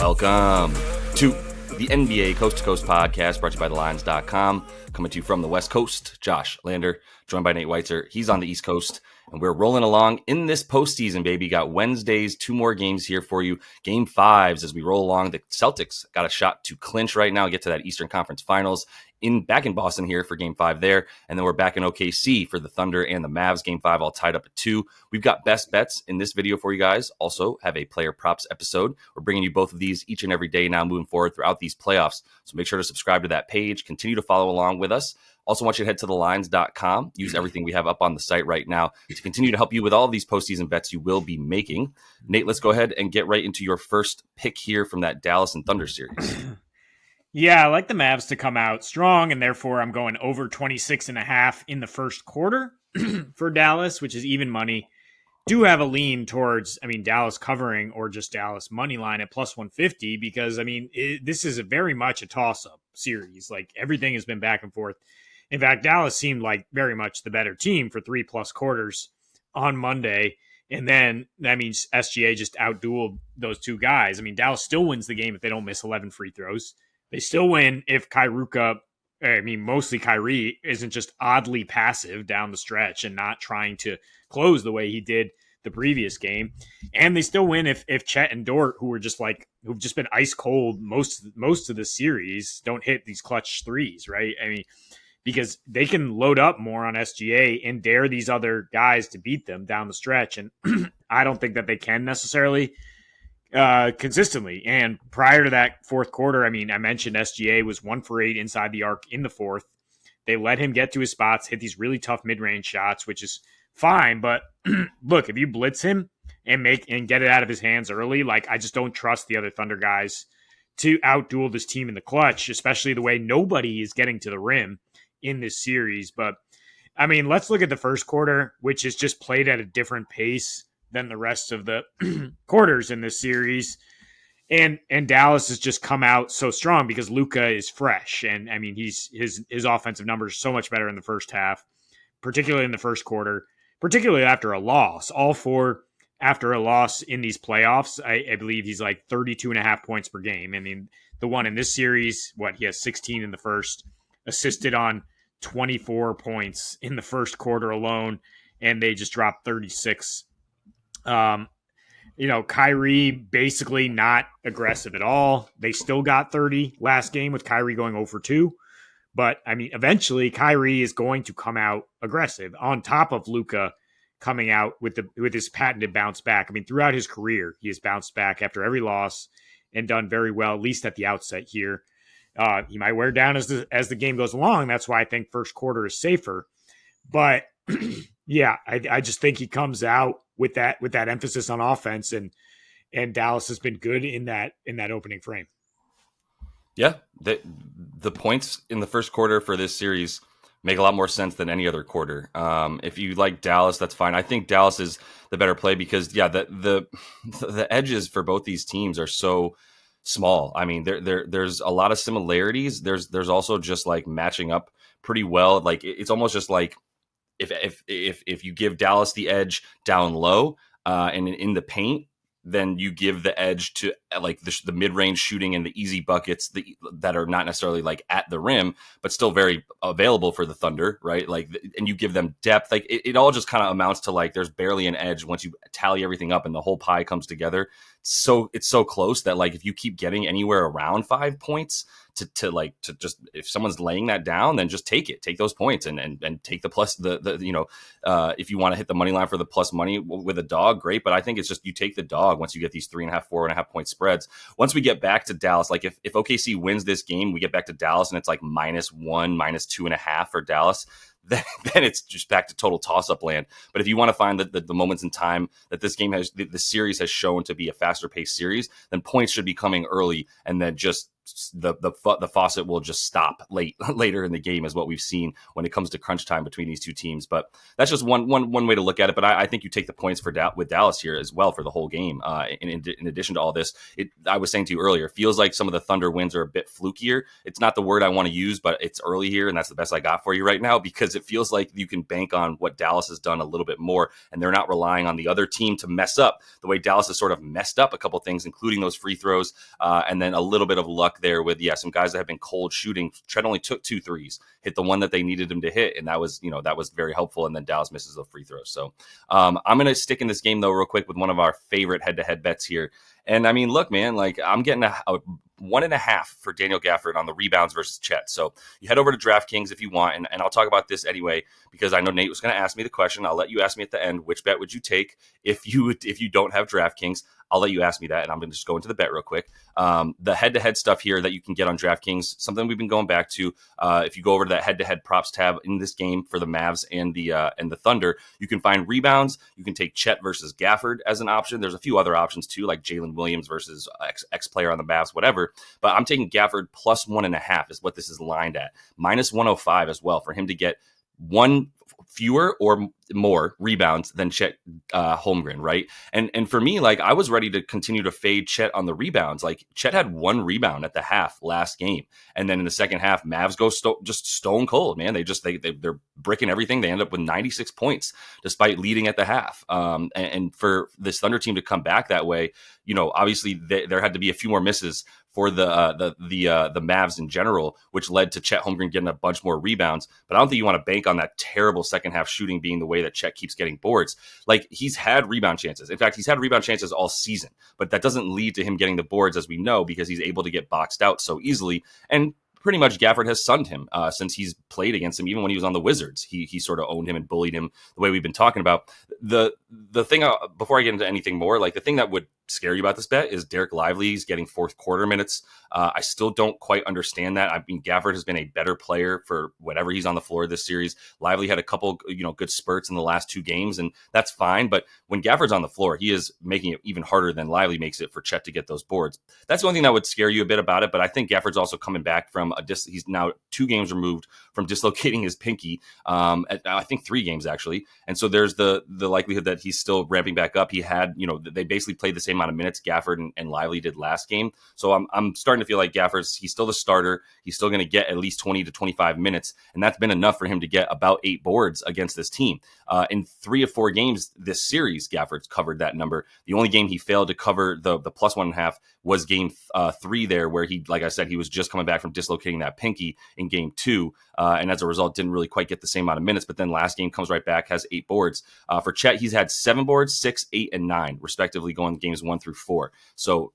Welcome to the NBA Coast to Coast podcast brought to you by thelines.com. Coming to you from the West Coast, Josh Lander, joined by Nate Weitzer. He's on the East Coast, and we're rolling along in this postseason, baby. Got Wednesdays, 2 more games here for you. Game 5s as we roll along. The Celtics got a shot to clinch right now, get to that Eastern Conference Finals. Back in Boston here for Game 5 there, and then we're back in OKC for the Thunder and the Mavs. Game 5 all tied up at 2. We've got best bets in this video for you guys. Also have a player props episode. We're bringing you both of these each and every day now moving forward throughout these playoffs. So make sure to subscribe to that page. Continue to follow along with us. Also want you to head to thelines.com. Use everything we have up on the site right now to continue to help you with all of these postseason bets you will be making. Nate, let's go ahead and get right into your first pick here from that Dallas and Thunder series. Yeah, I like the Mavs to come out strong, and therefore I'm going over 26.5 in the first quarter for Dallas, which is even money. Do have a lean towards, Dallas covering or just Dallas money line at plus 150 because, this is very much a toss-up series. Like, everything has been back and forth. In fact, Dallas seemed like very much the better team for 3+ quarters on Monday. And then that means SGA just outdueled those two guys. Dallas still wins the game if they don't miss 11 free throws. They still win if mostly Kyrie isn't just oddly passive down the stretch and not trying to close the way he did the previous game. And they still win if Chet and Dort, who've just been ice cold most of the series, don't hit these clutch threes, right? Because they can load up more on SGA and dare these other guys to beat them down the stretch. And I don't think that they can necessarily consistently. And prior to that fourth quarter, I mentioned SGA was 1 for 8 inside the arc in the fourth. They let him get to his spots, hit these really tough mid-range shots, which is fine. But look, if you blitz him and get it out of his hands early, I just don't trust the other Thunder guys to outduel this team in the clutch, especially the way nobody is getting to the rim in this series. But let's look at the first quarter, which is just played at a different pace than the rest of the quarters in this series. And Dallas has just come out so strong because Luka is fresh. And his offensive numbers are so much better in the first half, particularly in the first quarter, particularly after a loss. All 4 after a loss in these playoffs, I believe he's like 32.5 points per game. The one in this series, he has 16 in the first, assisted on 24 points in the first quarter alone, and they just dropped 36. Kyrie basically not aggressive at all. They still got 30 last game with Kyrie going 0 for 2. But eventually Kyrie is going to come out aggressive on top of Luka coming out with his patented bounce back. Throughout his career, he has bounced back after every loss and done very well, at least at the outset here. He might wear down as the game goes along. That's why I think first quarter is safer. But yeah, I just think he comes out with that emphasis on offense, and Dallas has been good in that opening frame. Yeah, the points in the first quarter for this series make a lot more sense than any other quarter. If you like Dallas, that's fine. I think Dallas is the better play because the edges for both these teams are so small. There's a lot of similarities. There's also just matching up pretty well. It's almost just like if you give Dallas the edge down low and in the paint, then you give the edge to the mid-range shooting and the easy buckets that are not necessarily at the rim, but still very available for the Thunder, right? And you give them depth. It all just kind of amounts to there's barely an edge once you tally everything up and the whole pie comes together. So it's so close that if you keep getting anywhere around 5 points to just, if someone's laying that down, then just take those points and take the plus if you want to hit the money line for the plus money with a dog, great. But I think it's just, you take the dog once you get these 3.5, 4.5 point spreads. Once we get back to Dallas, if OKC wins this game, we get back to Dallas and it's -1, -2.5 for Dallas. Then it's just back to total toss-up land. But if you want to find the moments in time that this game the series has shown to be a faster paced series, then points should be coming early, and then just the faucet will just stop later in the game, is what we've seen when it comes to crunch time between these two teams. But that's just one way to look at it. But I think you take the points with Dallas here as well for the whole game. In addition to all this, I was saying to you earlier, feels like some of the Thunder wins are a bit flukier. It's not the word I want to use, but it's early here, and that's the best I got for you right now, because it feels like you can bank on what Dallas has done a little bit more, and they're not relying on the other team to mess up the way Dallas has sort of messed up a couple things, including those free throws, and then a little bit of luck there with some guys that have been cold shooting. Chet only took 2 threes, hit the one that they needed him to hit, and that was very helpful. And then Dallas misses the free throws. So I'm going to stick in this game though real quick with one of our favorite head-to-head bets here. And I mean, look, man, like I'm getting a 1.5 for Daniel Gafford on the rebounds versus Chet. So you head over to DraftKings if you want, and I'll talk about this anyway, because I know Nate was going to ask me the question. I'll let you ask me at the end, which bet would you take if you don't have DraftKings? I'll let you ask me that, and I'm going to just go into the bet real quick. The head-to-head stuff here that you can get on DraftKings, something we've been going back to. If you go over to that head-to-head props tab in this game for the Mavs and the Thunder, you can find rebounds. You can take Chet versus Gafford as an option. There's a few other options too, like Jalen Williams versus X player on the Mavs, whatever. But I'm taking Gafford plus 1.5 is what this is lined at. Minus 105 as well for him to get one fewer or more rebounds than Chet Holmgren, right? And for me, like I was ready to continue to fade Chet on the rebounds. Like Chet had 1 rebound at the half last game, and then in the second half, Mavs go just stone cold, man. They're bricking everything. They end up with 96 points despite leading at the half. And for this Thunder team to come back that way, obviously there had to be a few more misses for the Mavs in general, which led to Chet Holmgren getting a bunch more rebounds. But I don't think you want to bank on that terrible second half shooting being the way that Chet keeps getting boards. Like he's had rebound chances. In fact, he's had rebound chances all season, but that doesn't lead to him getting the boards, as we know, because he's able to get boxed out so easily. And pretty much Gafford has sunned him since he's played against him. Even when he was on the Wizards, he sort of owned him and bullied him the way we've been talking about. The thing, before I get into anything more, like the thing that would scare you about this bet is Derek Lively's getting fourth quarter minutes. I still don't quite understand that. I mean, Gafford has been a better player for whatever he's on the floor this series. Lively had a couple, good spurts in the last 2 games, and that's fine. But when Gafford's on the floor, he is making it even harder than Lively makes it for Chet to get those boards. That's the only thing that would scare you a bit about it. But I think Gafford's also coming back from he's now 2 games removed from dislocating his pinky. I think 3 games actually. And so there's the likelihood that he's still ramping back up. He had, they basically played the same amount of minutes Gafford and Lively did last game. So I'm starting to feel like he's still the starter. He's still going to get at least 20 to 25 minutes. And that's been enough for him to get about 8 boards against this team. In 3 of 4 games this series, Gafford's covered that number. The only game he failed to cover the plus 1.5 was game 3 there, where he, like I said, he was just coming back from dislocating that pinky in game 2. And as a result, didn't really quite get the same amount of minutes. But then last game comes right back, has 8 boards. For Chet, he's had 7 boards, 6, 8, and 9, respectively, going games 1 through 4. So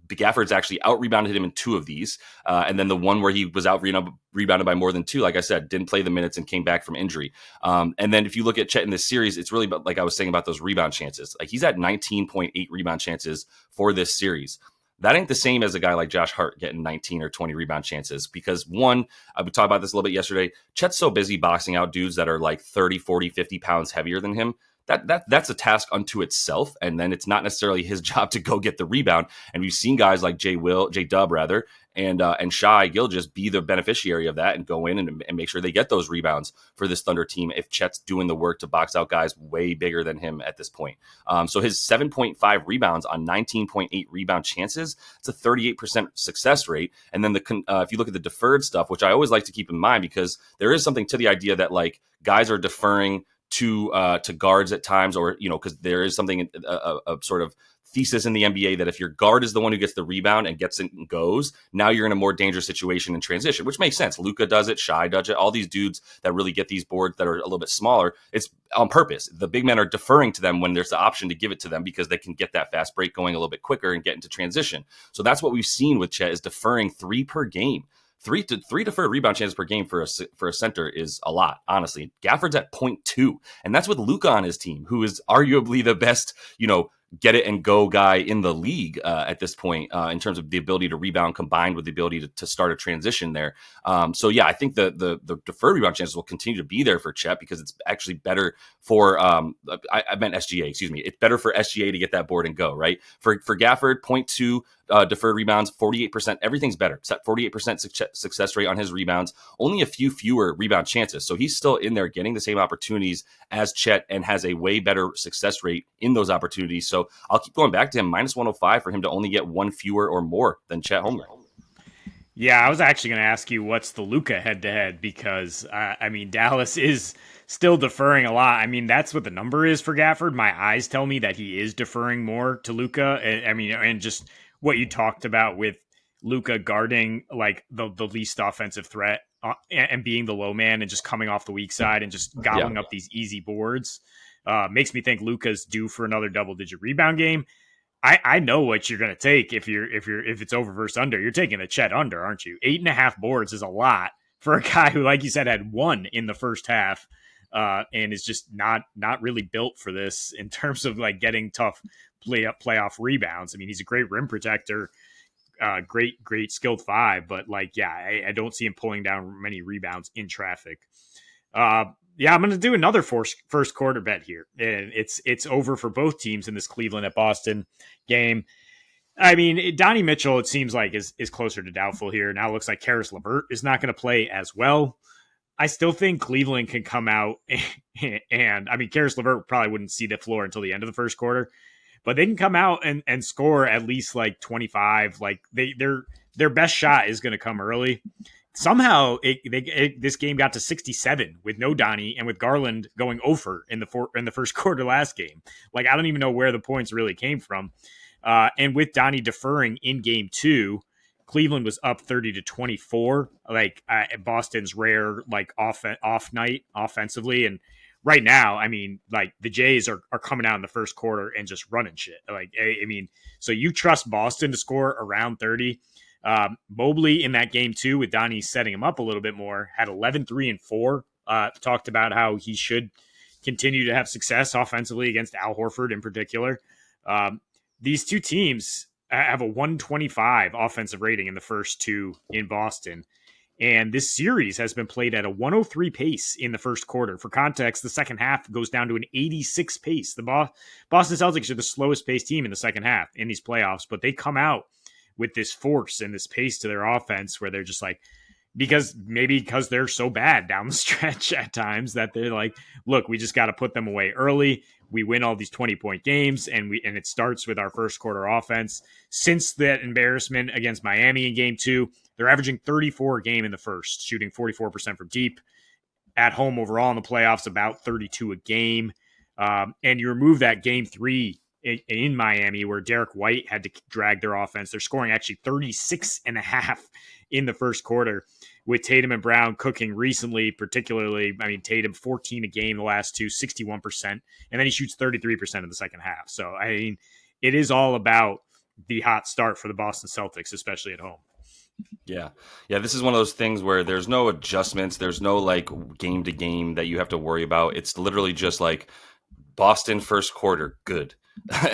Gafford's actually out-rebounded him in 2 of these. And then the one where he was out-rebounded by more than 2, like I said, didn't play the minutes and came back from injury. And then if you look at Chet in this series, it's really about, like I was saying about those rebound chances. Like he's at 19.8 rebound chances for this series. That ain't the same as a guy like Josh Hart getting 19 or 20 rebound chances, because one, we talked about this a little bit yesterday, Chet's so busy boxing out dudes that are like 30, 40, 50 pounds heavier than him. That's a task unto itself, and then it's not necessarily his job to go get the rebound. And we've seen guys like J Dub rather, and Shai Gilgeous be the beneficiary of that and go in and make sure they get those rebounds for this Thunder team if Chet's doing the work to box out guys way bigger than him at this point. So his 7.5 rebounds on 19.8 rebound chances, it's a 38% success rate. And then if you look at the deferred stuff, which I always like to keep in mind, because there is something to the idea that like guys are deferring to guards at times, or because there is something a sort of thesis in the NBA that if your guard is the one who gets the rebound and gets it and goes, now you're in a more dangerous situation in transition, which makes sense. Luka does it, Shai does it, all these dudes that really get these boards that are a little bit smaller, it's on purpose. The big men are deferring to them when there's the option to give it to them because they can get that fast break going a little bit quicker and get into transition. So that's what we've seen with Chet, is deferring 3 per game. Three deferred rebound chances per game for a center is a lot, honestly. Gafford's at 0.2, and that's with Luka on his team, who is arguably the best, get it and go guy in the league at this point in terms of the ability to rebound combined with the ability to start a transition there. So yeah, I think the deferred rebound chances will continue to be there for Chet because it's actually better for I meant SGA, excuse me. It's better for SGA to get that board and go, right? For Gafford, 0.2 deferred rebounds, 48%. Everything's better. It's at 48% success rate on his rebounds, only a few fewer rebound chances. So he's still in there getting the same opportunities as Chet and has a way better success rate in those opportunities. So I'll keep going back to him, minus 105 for him to only get one fewer or more than Chet Holmgren. Yeah, I was actually going to ask you what's the Luka head-to-head because, I mean, Dallas is still deferring a lot. I mean, that's what the number is for Gafford. My eyes tell me that he is deferring more to Luka. I mean, and just what you talked about with Luka guarding like the least offensive threat and being the low man and just coming off the weak side and just gobbling up these easy boards makes me think Luka's due for another double-digit rebound game. I know what you're going to take if it's over versus under. You're taking a Chet under, aren't you? 8.5 boards is a lot for a guy who, like you said, had one in the first half and is just not really built for this in terms of like getting tough playoff rebounds. I mean, he's a great rim protector, great skilled five, but like, yeah, I don't see him pulling down many rebounds in traffic. Yeah, I'm going to do another first quarter bet here. And it's over for both teams in this Cleveland at Boston game. I mean, Donnie Mitchell, it seems like, is closer to doubtful here. Now it looks like Karis LeVert is not going to play as well. I still think Cleveland can come out and I mean, Karis LeVert probably wouldn't see the floor until the end of the first quarter, but they can come out and score at least like 25. Like their best shot is going to come early. Somehow this game got to 67 with no Donnie and with Garland going over in the first quarter last game. Like, I don't even know where the points really came from. And with Donnie deferring in game 2, Cleveland was up 30-24. Like Boston's rare like off night offensively. And right now, I mean, like the Jays are coming out in the first quarter and just running shit. Like, I mean, so you trust Boston to score around 30. Mobley in that game too, with Donnie setting him up a little bit more, had 11, 3, and 4. Talked about how he should continue to have success offensively against Al Horford in particular. These two teams have a 125 offensive rating in the first two in Boston. And this series has been played at a 103 pace in the first quarter. For context, the second half goes down to an 86 pace. The Boston Celtics are the slowest paced team in the second half in these playoffs, but they come out with this force and this pace to their offense where they're just like, because they're so bad down the stretch at times that they're like, look, we just got to put them away early. We win all these 20-point games and it starts with our first quarter offense. Since that embarrassment against Miami in game 2, they're averaging 34 a game in the first, shooting 44% from deep. At home overall in the playoffs, about 32 a game. And you remove that game 3 in Miami where Derek White had to drag their offense. They're scoring actually 36.5 in the first quarter with Tatum and Brown cooking recently, particularly, I mean, Tatum 14 a game the last two, 61%, and then he shoots 33% in the second half. So, I mean, it is all about the hot start for the Boston Celtics, especially at home. Yeah. This is one of those things where there's no adjustments. There's no like game to game that you have to worry about. It's literally just like Boston first quarter, good.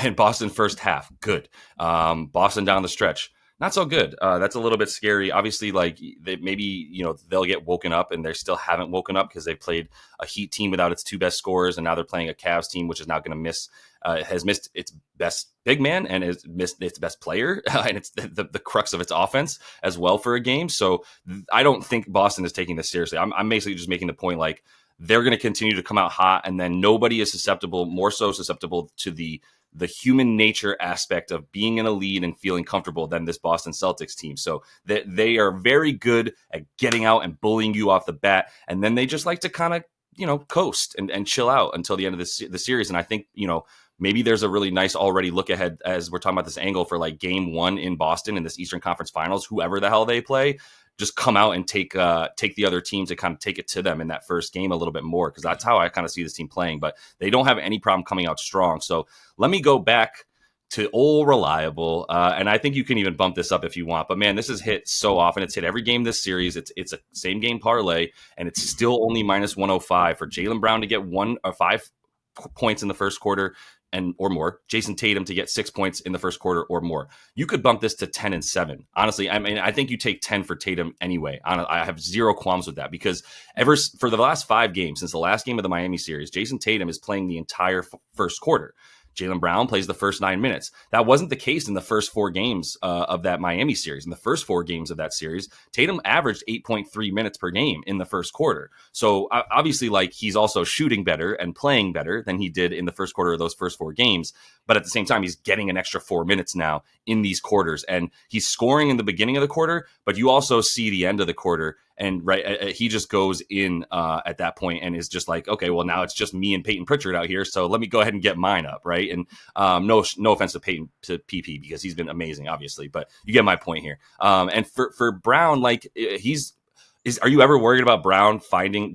And Boston first half, good. Boston down the stretch, not so good. That's a little bit scary. Obviously, like maybe they'll get woken up, and they still haven't woken up because they played a Heat team without its two best scorers, and now they're playing a Cavs team which is now going to has missed its best big man and has missed its best player, and it's the crux of its offense as well for a game. So I don't think Boston is taking this seriously. I'm basically just making the point like, they're going to continue to come out hot, and then nobody is more so susceptible to the human nature aspect of being in a lead and feeling comfortable than this Boston Celtics team. So they are very good at getting out and bullying you off the bat, and then they just like to kind of coast and chill out until the end of the series. And I think maybe there's a really nice already look ahead as we're talking about this angle for like game 1 in Boston in this Eastern Conference Finals. Whoever the hell they play, just come out and take the other team to kind of take it to them in that first game a little bit more, because that's how I kind of see this team playing. But they don't have any problem coming out strong. So let me go back to old reliable, and I think you can even bump this up if you want. But man, this is hit so often. It's hit every game this series. It's a same game parlay, and it's still only minus 105 for Jaylen Brown to get 1 or 5 points in the first quarter or more. Jason Tatum to get 6 points in the first quarter or more. You could bump this to 10 and 7. Honestly, I mean, I think you take 10 for Tatum anyway. I have zero qualms with that, because for the last 5 games since the last game of the Miami series, Jason Tatum is playing the entire first quarter. Jaylen Brown plays the first 9 minutes. That wasn't the case in the first 4 games of that Miami series. In the first 4 games of that series, Tatum averaged 8.3 minutes per game in the first quarter. So obviously, like, he's also shooting better and playing better than he did in the first quarter of those first 4 games. But at the same time, he's getting an extra 4 minutes now in these quarters, and he's scoring in the beginning of the quarter, but you also see the end of the quarter. And he just goes in at that point and is just like, okay, well, now it's just me and Peyton Pritchard out here, so let me go ahead and get mine up, right? And no offense to Peyton, to PP, because he's been amazing, obviously, but you get my point here. And for Brown, like, are you ever worried about Brown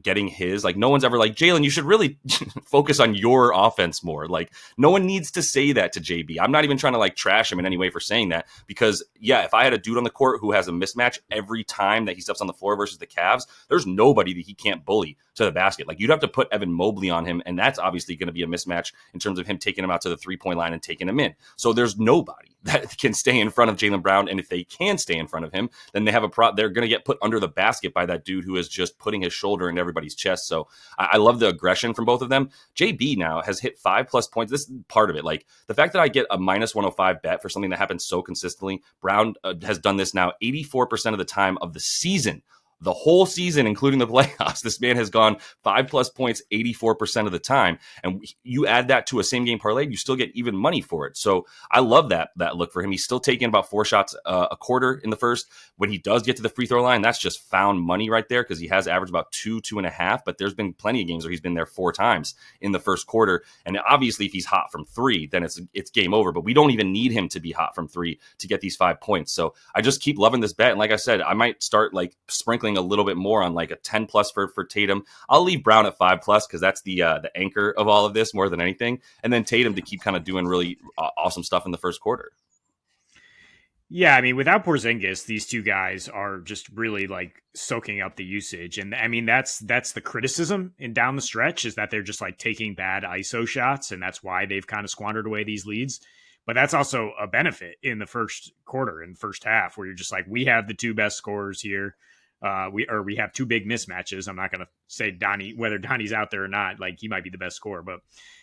getting his? Like, no one's ever like, Jaylen, you should really focus on your offense more. Like, no one needs to say that to JB. I'm not even trying to like trash him in any way for saying that, because yeah, if I had a dude on the court who has a mismatch every time that he steps on the floor versus the Cavs, there's nobody that he can't bully to the basket. Like, you'd have to put Evan Mobley on him, and that's obviously going to be a mismatch in terms of him taking him out to the 3-point line and taking him in. So there's nobody that can stay in front of Jaylen Brown, and if they can stay in front of him, then they have they're going to get put under the basket by that dude who is just putting his shoulder in everybody's chest. So I love the aggression from both of them. JB now has hit 5+ points. This is part of it. Like, the fact that I get a -105 bet for something that happens so consistently. Brown has done this now 84% of the time of the season. The whole season, including the playoffs, this man has gone 5+ points 84% of the time. And you add that to a same game parlay, you still get even money for it. So I love that look for him. He's still taking about 4 shots a quarter in the first. When he does get to the free throw line, that's just found money right there, because he has averaged about 2.5. But there's been plenty of games where he's been there 4 times in the first quarter. And obviously, if he's hot from 3, then it's game over. But we don't even need him to be hot from 3 to get these 5 points. So I just keep loving this bet. And like I said, I might start like sprinkling a little bit more on like a 10+ for Tatum. I'll leave Brown at 5+ because that's the anchor of all of this more than anything. And then Tatum to keep kind of doing really awesome stuff in the first quarter. Yeah, I mean, without Porzingis, these two guys are just really like soaking up the usage. And I mean, that's the criticism in down the stretch, is that they're just like taking bad ISO shots, and that's why they've kind of squandered away these leads. But that's also a benefit in the first quarter and first half, where you're just like, we have the 2 best scorers here. We have 2 big mismatches. I'm not going to say whether Donnie's out there or not. Like, he might be the best scorer, but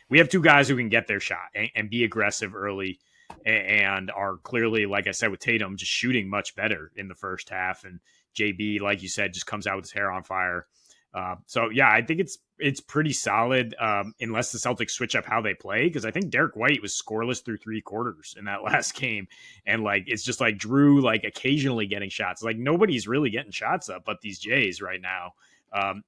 we have 2 guys who can get their shot and be aggressive early, and are clearly, like I said, with Tatum, just shooting much better in the first half. And JB, like you said, just comes out with his hair on fire. So yeah, I think it's pretty solid, unless the Celtics switch up how they play, because I think Derek White was scoreless through 3 quarters in that last game, and like it's just like Drew like occasionally getting shots. Like, nobody's really getting shots up but these Jays right now,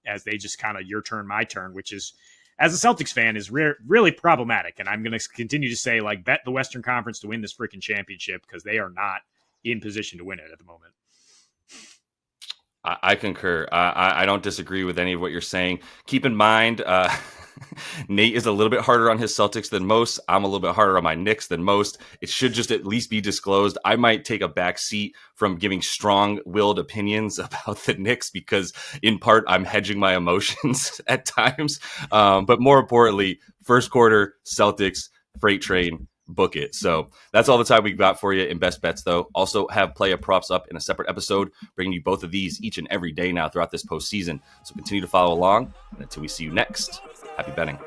as they just kind of your turn, my turn, which is, as a Celtics fan, is really problematic. And I'm going to continue to say, like, bet the Western Conference to win this freaking championship, because they are not in position to win it at the moment. I concur. I don't disagree with any of what you're saying. Keep in mind, Nate is a little bit harder on his Celtics than most. I'm a little bit harder on my Knicks than most. It should just at least be disclosed. I might take a back seat from giving strong-willed opinions about the Knicks, because in part I'm hedging my emotions at times. But more importantly, first quarter Celtics, freight train, book it. So that's all the time we've got for you in best bets, though. Also have play of props up in a separate episode, bringing you both of these each and every day now throughout this postseason. So continue to follow along, and until we see you next, happy betting.